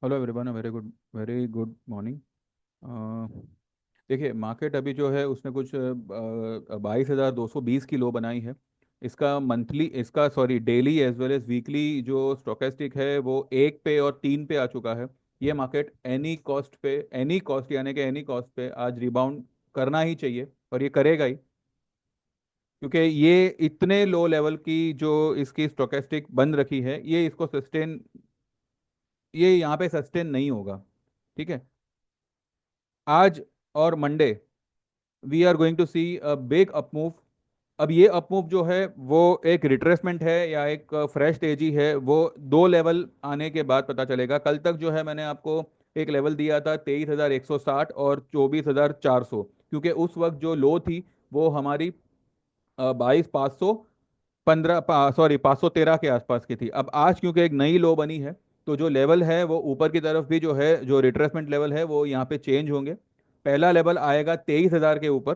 Hello everyone, very good morning. देखिए, market अभी जो है उसने कुछ 22,220 की लो बनाई है। इसका मंथली, इसका sorry daily as well as weekly जो स्टोकेस्टिक है वो 1 पे और 3 पे आ चुका है। ये मार्केट एनी कॉस्ट यानी कि एनी कॉस्ट पे आज रिबाउंड करना ही चाहिए और ये करेगा ही, क्योंकि ये इतने लो लेवल की जो इसकी स्टोकेस्टिक बंद रखी है, ये यहाँ पे सस्टेन नहीं होगा। ठीक है। आज और Monday we are going to see a big up move. अब ये अप मूव जो है वो एक रिट्रेसमेंट है या एक फ्रेश तेजी है, वो दो लेवल आने के बाद पता चलेगा। कल तक जो है मैंने आपको एक लेवल दिया था 23,160 और 24,400, क्योंकि उस वक्त जो लो थी वो हमारी 22,515, सॉरी 513 के आसपास की थी। अब आज क्योंकि एक नई लो बनी है, तो जो लेवल है वो ऊपर की तरफ भी जो है, जो रिट्रेसमेंट लेवल है वो यहाँ पे चेंज होंगे। पहला लेवल आएगा 23,000 के ऊपर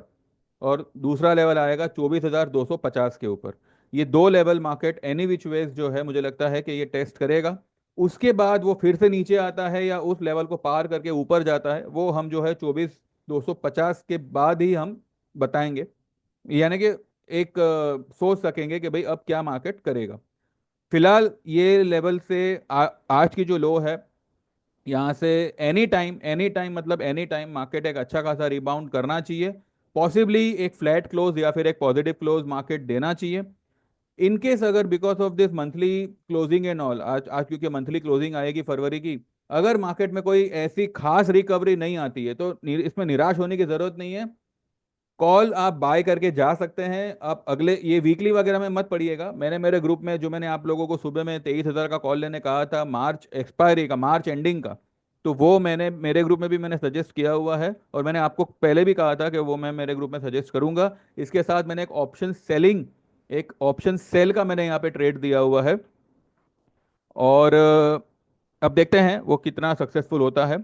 और दूसरा लेवल आएगा 24,250 के ऊपर। ये दो level market any which ways जो है मुझे लगता है कि ये टेस्ट करेगा। उसके बाद वो फिर से नीचे आता है या उस लेवल को पार करके ऊपर जाता है, वो हम जो है 24,250 के बाद ही हम बताएंगे। यानी कि एक सोच सकेंगे कि भाई अब क्या मार्केट करेगा। फिलहाल ये लेवल से आज की जो लो है, यहाँ से एनी टाइम मतलब एनी टाइम मार्केट एक अच्छा खासा रिबाउंड करना चाहिए। पॉसिबली एक फ्लैट क्लोज या फिर एक पॉजिटिव क्लोज मार्केट देना चाहिए। इन केस अगर because of this monthly closing and all, आज आज क्योंकि मंथली क्लोजिंग आएगी फरवरी की, अगर मार्केट में कोई ऐसी खास रिकवरी नहीं आती है तो इसमें निराश होने की जरूरत नहीं है। कॉल आप बाय करके जा सकते हैं। आप अगले ये वीकली वगैरह में मत पड़िएगा। मैंने मेरे ग्रुप में जो मैंने आप लोगों को सुबह में 23,000 का कॉल लेने कहा था, मार्च एक्सपायरी का, मार्च एंडिंग का, तो वो मैंने मेरे ग्रुप में भी मैंने सजेस्ट किया हुआ है और मैंने आपको पहले भी कहा था कि वो मैं मेरे ग्रुप में सजेस्ट करूंगा। इसके साथ मैंने एक ऑप्शन सेल का मैंने यहाँ पे ट्रेड दिया हुआ है। और अब देखते हैं वो कितना सक्सेसफुल होता है।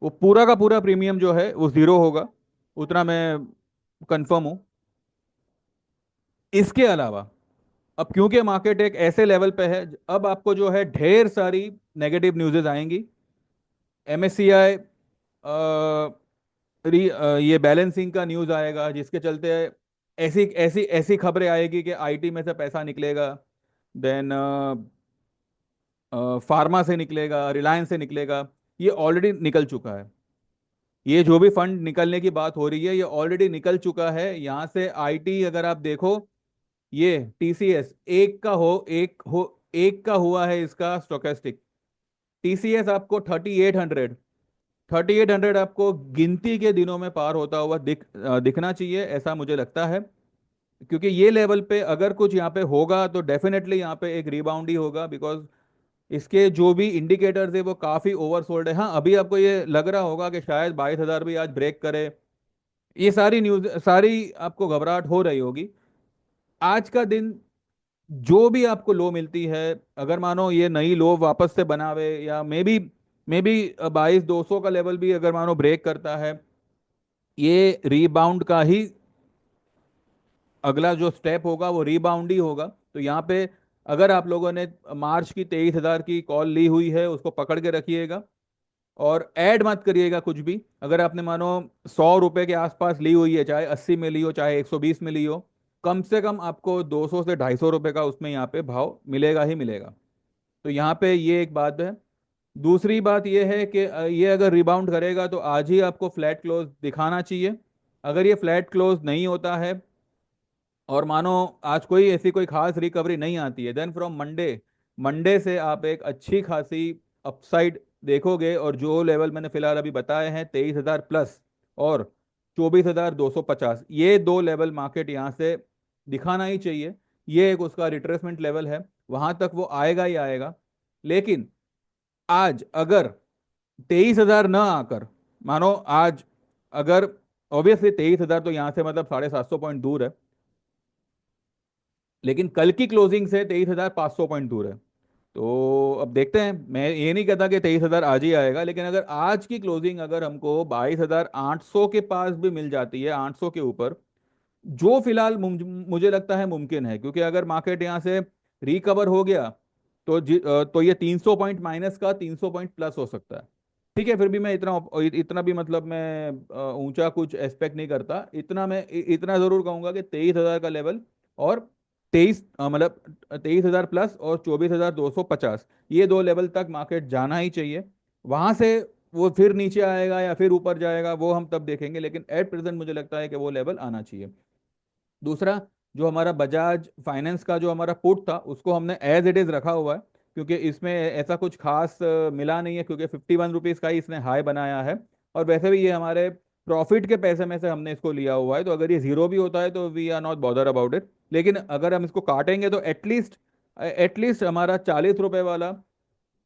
वो पूरा का पूरा प्रीमियम जो है वो जीरो होगा, उतना मैं कंफर्म हूँ। इसके अलावा अब क्योंकि मार्केट एक ऐसे लेवल पे है, अब आपको जो है ढेर सारी नेगेटिव न्यूज़ेस आएंगी। एमएससीआई ये बैलेंसिंग का न्यूज़ आएगा, जिसके चलते ऐसी ऐसी ऐसी खबरें आएगी कि आईटी में से पैसा निकलेगा, देन फार्मा से निकलेगा, रिलायंस से निकलेगा। ये ऑलरेडी निकल चुका है। ये जो भी फंड निकलने की बात हो रही है ये ऑलरेडी निकल चुका है यहाँ से। आईटी अगर आप देखो, ये टीसीएस एक का हुआ है इसका स्टोकेस्टिक। टीसीएस आपको 3,800 आपको गिनती के दिनों में पार होता हुआ दिखना चाहिए, ऐसा मुझे लगता है। क्योंकि ये लेवल पे अगर कुछ यहाँ पे होगा तो डेफिनेटली यहाँ पे एक रिबाउंड ही होगा, बिकॉज इसके जो भी इंडिकेटर्स है वो काफी ओवरसोल्ड है। हाँ, अभी आपको ये लग रहा होगा कि शायद 22,000 भी आज ब्रेक करे, ये सारी न्यूज, सारी आपको घबराहट हो रही होगी। आज का दिन जो भी आपको लो मिलती है, अगर मानो ये नई लो वापस से बनावे या मे बी 22,200 का लेवल भी अगर मानो ब्रेक करता है, ये रीबाउंड का ही अगला जो स्टेप होगा वो रीबाउंड ही होगा। तो यहाँ पे अगर आप लोगों ने मार्च की 23,000 की कॉल ली हुई है उसको पकड़ के रखिएगा और ऐड मत करिएगा कुछ भी। अगर आपने मानो 100 रुपए के आसपास ली हुई है, चाहे 80 में ली हो चाहे 120 में ली हो, कम से कम आपको 200 से 250 रुपए का उसमें यहाँ पे भाव मिलेगा ही मिलेगा। तो यहाँ पे ये एक बात है। दूसरी बात ये है कि ये अगर रिबाउंड करेगा तो आज ही आपको फ्लैट क्लोज दिखाना चाहिए। अगर ये फ्लैट क्लोज नहीं होता है और मानो आज कोई खास रिकवरी नहीं आती है, देन फ्रॉम मंडे मंडे से आप एक अच्छी खासी अपसाइड देखोगे। और जो लेवल मैंने फिलहाल अभी बताए हैं 23,000 प्लस और 24,250, ये दो लेवल मार्केट यहाँ से दिखाना ही चाहिए। ये एक उसका रिट्रेसमेंट लेवल है, वहां तक वो आएगा ही आएगा। लेकिन आज अगर 23,000 न आकर, मानो आज अगर, ऑब्वियसली 23,000 तो यहाँ से मतलब 750 पॉइंट दूर है, लेकिन कल की क्लोजिंग से 23,500 पॉइंट दूर है। तो अब देखते हैं। मैं ये नहीं कहता कि 23,000 आज ही आएगा, लेकिन अगर आज की क्लोजिंग अगर हमको 22,800 के पास भी मिल जाती है, 800 के ऊपर, जो फिलहाल मुझे लगता है मुमकिन है, क्योंकि अगर मार्केट यहाँ से रिकवर हो गया तो ये 300 पॉइंट माइनस का 300 पॉइंट प्लस हो सकता है। ठीक है, फिर भी मैं इतना भी मतलब मैं ऊंचा कुछ एक्सपेक्ट नहीं करता। इतना जरूर कहूंगा कि 23,000 का लेवल, और 23,000 प्लस और 24,250, ये दो लेवल तक मार्केट जाना ही चाहिए। वहां से वो फिर नीचे आएगा या फिर ऊपर जाएगा वो हम तब देखेंगे, लेकिन एट प्रेजेंट मुझे लगता है कि वो लेवल आना चाहिए। दूसरा, जो हमारा बजाज फाइनेंस का जो हमारा पुट था उसको हमने एज इट इज रखा हुआ है, क्योंकि इसमें ऐसा कुछ खास मिला नहीं है, क्योंकि 51 रुपीज़ का ही इसने हाई बनाया है। और वैसे भी ये हमारे प्रॉफिट के पैसे में से हमने इसको लिया हुआ है, तो अगर ये जीरो भी होता है तो we are not bother about it. लेकिन अगर हम इसको काटेंगे तो एटलीस्ट हमारा 40 रुपए वाला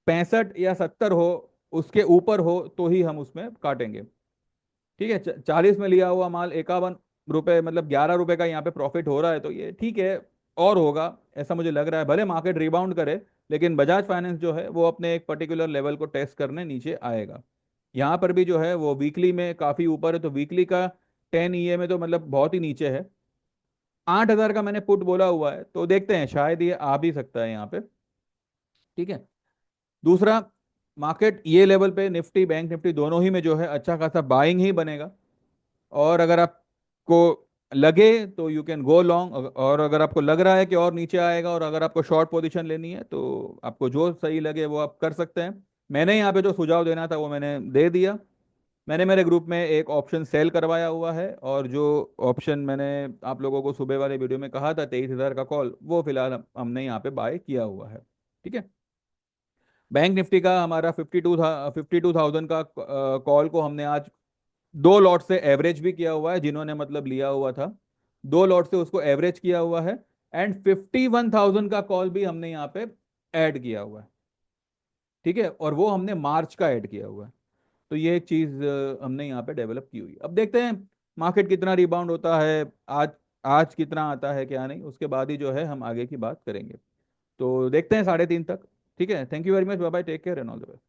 65 या 70 हो, उसके ऊपर हो तो ही हम उसमें काटेंगे। ठीक है, 40 में लिया हुआ माल 51 रुपए, मतलब 11 रुपए का यहाँ पे प्रॉफिट हो रहा है, तो ये ठीक है। और होगा ऐसा मुझे लग रहा है, भले मार्केट रिबाउंड करे, लेकिन बजाज फाइनेंस जो है वो अपने एक पर्टिकुलर लेवल को टेस्ट करने नीचे आएगा। यहाँ पर भी जो है वो वीकली में काफी ऊपर है, तो वीकली का 10 EM में तो मतलब बहुत ही नीचे है। 8,000 का मैंने पुट बोला हुआ है, तो देखते हैं शायद ये आ भी सकता है यहाँ पे। ठीक है। दूसरा, मार्केट ये लेवल पे निफ्टी बैंक निफ्टी दोनों ही में जो है अच्छा खासा बाइंग ही बनेगा। और अगर आपको लगे तो यू कैन गो लॉन्ग, और अगर आपको लग रहा है कि और नीचे आएगा और अगर आपको शॉर्ट पोजीशन लेनी है तो आपको जो सही लगे वो आप कर सकते हैं। मैंने यहाँ पे जो सुझाव देना था वो मैंने दे दिया। मैंने मेरे ग्रुप में एक ऑप्शन सेल करवाया हुआ है, और जो ऑप्शन मैंने आप लोगों को सुबह वाले वीडियो में कहा था 23,000 का कॉल, वो फिलहाल हमने यहाँ पे बाय किया हुआ है। ठीक है। बैंक निफ्टी का हमारा 52,000 का कॉल को हमने आज दो लॉट से एवरेज भी किया हुआ है, जिन्होंने मतलब लिया हुआ था, दो लॉट से उसको एवरेज किया हुआ है। एंड 51,000 का कॉल भी हमने यहाँ पे ऐड किया हुआ है। ठीक है, और वो हमने मार्च का ऐड किया हुआ है। तो ये एक चीज हमने यहाँ पे डेवलप की हुई है। अब देखते हैं मार्केट कितना रिबाउंड होता है, आज आज कितना आता है क्या नहीं, उसके बाद ही जो है हम आगे की बात करेंगे। तो देखते हैं 3:30 तक। ठीक है, thank you very much, bye bye, take care and all the best.